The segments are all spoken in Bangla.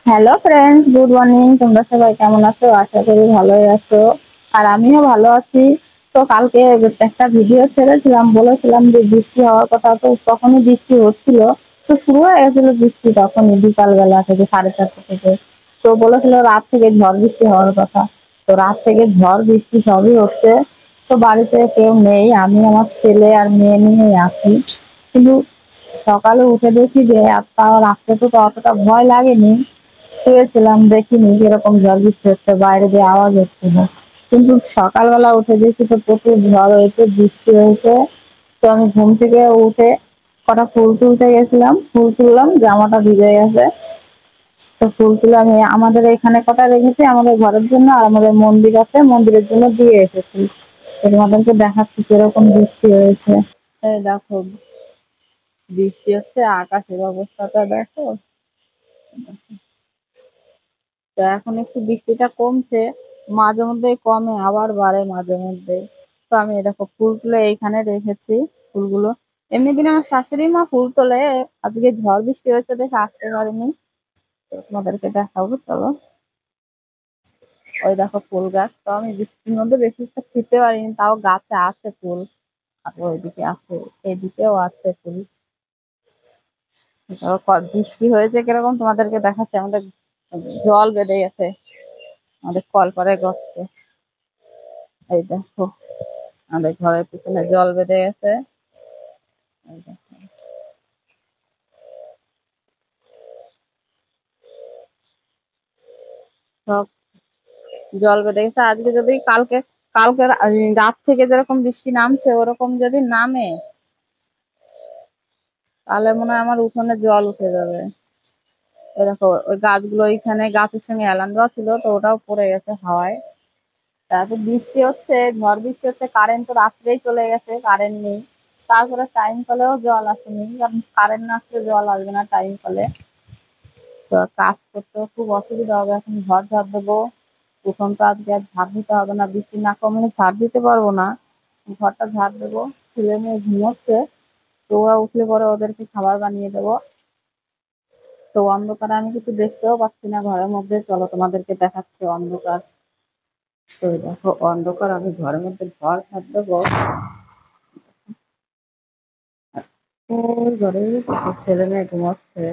Hello friends, good morning. তোমরা সবাই কেমন আছো? আশা করি ভালোই আছো। আর আমিও ভালো আছি। তো কালকে একটা ভিডিও ছেড়েছিলাম, বলেছিলাম যে বৃষ্টি হওয়ার কথা। তো তখনই বৃষ্টি হচ্ছিল। তো শুরু হয়ে গেছিল বৃষ্টি তখনই, বিকালবেলা থেকে 4:30 থেকে। তো বলেছিল রাত থেকে ঝড় বৃষ্টি হওয়ার কথা। তো রাত থেকে ঝড় বৃষ্টি সবই হচ্ছে। তো বাড়িতে কেউ নেই, আমি আমার ছেলে আর মেয়ে নিয়েই আছি। কিন্তু সকালে উঠে দেখি যে তাও রাত্রে তো অতটা ভয় লাগেনি, শুয়েছিলাম, দেখিনি কিরকম ঝড় বৃষ্টি হচ্ছে, বাইরে দিয়ে আওয়াজ হচ্ছিল। কিন্তু সকালবেলা উঠে দেখি তো প্রচুর ঝড় হয়েছে, বৃষ্টি হয়েছে। তো আমি ঘুম থেকে উঠে কটা ফুল তুলতে গেছিলাম, ফুল তুললাম, জামাটা ভিজে গেছে। তো ফুল তুলে আমি আমাদের এখানে কটা রেখেছি আমাদের ঘরের জন্য, আর আমাদের মন্দির আছে, মন্দিরের জন্য দিয়ে এসেছি। তো তোমাদেরকে দেখাচ্ছি কিরকম বৃষ্টি হয়েছে। এই দেখো, বৃষ্টি হচ্ছে, আকাশের অবস্থাটা দেখো। তো এখন একটু বৃষ্টিটা কমছে, মাঝে মধ্যে কমে আবার বাড়ে মাঝে মধ্যে। তো আমি দেখো ফুল তুলে এইখানে রেখেছি ফুলগুলো। এমনি দিনে আমার শাশুড়ি মা ফুল তোলে, আজকে ঝড় বৃষ্টি হয়েছে দেখে আসতে পারিনি। তো তোমাদেরকে দেখাবো, চলো। ওই দেখো ফুল গাছ, তো আমি বৃষ্টির মধ্যে বেশি একটা ছিটতে পারিনি, তাও গাছে আছে ফুল। আর ওইদিকে আছে, এদিকেও আছে ফুল। তো বৃষ্টি হয়েছে কিরকম তোমাদেরকে দেখাচ্ছে। আমাদের জল বেঁধে গেছে আমাদের কলপাড়ের গর্তে। এই দেখো, আমাদের ঘরের পিছনে জল বেঁধে গেছে। এই দেখো, সব জল বেঁধে গেছে। আজকে যদি কালকে কালকে রাত থেকে যেরকম বৃষ্টি নামছে ওরকম যদি নামে, তাহলে মনে হয় আমার উঠোনে জল উঠে যাবে। এই দেখো, ওই গাছগুলো, ওইখানে গাছের সঙ্গে এলান দেওয়া ছিল, তো ওটাও পড়ে গেছে হাওয়ায়। তারপর বৃষ্টি হচ্ছে, ঝড় বৃষ্টি হচ্ছে, কারেন্ট তো রাত্রেই চলে গেছে, কারেন্ট নেই। তারপরে টাইম কলেও জল আসেনি, কারণ কারেন্ট না আসলে জল আসবে না টাইম কলে। তো কাজ করতেও খুব অসুবিধা হবে। এখন ঘর ঝাড় দেবো, উঠোন তো আজকে আর ঝাড় দিতে হবে না, বৃষ্টি না কমলে ঝাড় দিতে পারবো না। ঘরটা ঝাড় দেবো। ছেলে মেয়ে ঘুমোচ্ছে, তো ওরা উঠলে পরে ওদেরকে খাবার বানিয়ে দেবো। তো অন্ধকারে আমি কিছু দেখতেও পাচ্ছি না ঘরের মধ্যে, চলো তোমাদেরকে দেখাচ্ছি অন্ধকার। তো দেখো অন্ধকার, আমি ঘরের মধ্যে ঘর ঝাড় দেবো। ওই ঘরে ছেলে মেয়ে ঘুমোচ্ছে।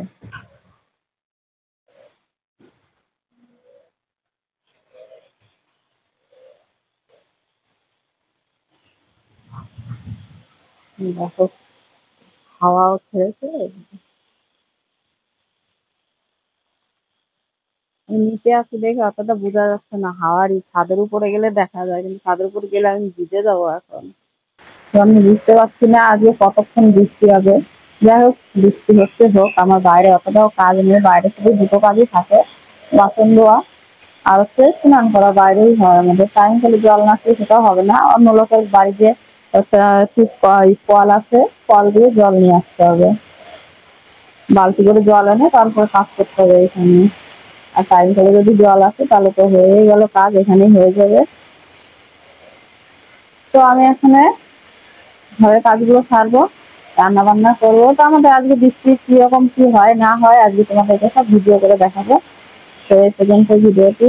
দেখো, হাওয়াও ছেড়েছে। নিচে আছি দেখে অতটা বোঝা যাচ্ছে না, হাওয়ারই ছাদের উপরে গেলে দেখা যায়, কিন্তু ছাদের উপরে গেলে আমি ভিজে যাবো এখন। তো আমি বুঝতে পারছি না আজকে কতক্ষণ বৃষ্টি হবে। যাই হোক, বৃষ্টি হচ্ছে হোক, আমার বাইরে অতটাও কাজ নেই, বাইরে শুধু দুটো কাজই থাকে, বাসন ধোয়া আর হচ্ছে স্নান করা। বাইরেই হয় আমাদের, টাইম করে জল না আসলে সেটাও হবে না। অন্য লোকের বাড়িতে একটা ঠিক কল আছে, কল দিয়ে জল নিয়ে আসতে হবে, বালতি করে জল এনে তারপর কাজ করতে হবে এখানে। আর টাইম করে যদি জল আসে তাহলে তো হয়ে গেল, কাজ এখানেই হয়ে যাবে। তো আমি এখানে ঘরের কাজগুলো সারবো, রান্না বান্না করবো। তো আমাদের আজকে বৃষ্টি কিরকম কি হয় না হয় আজকে তোমাদেরকে সব ভিডিও করে দেখাবো। তো এই পর্যন্ত ভিডিওটি।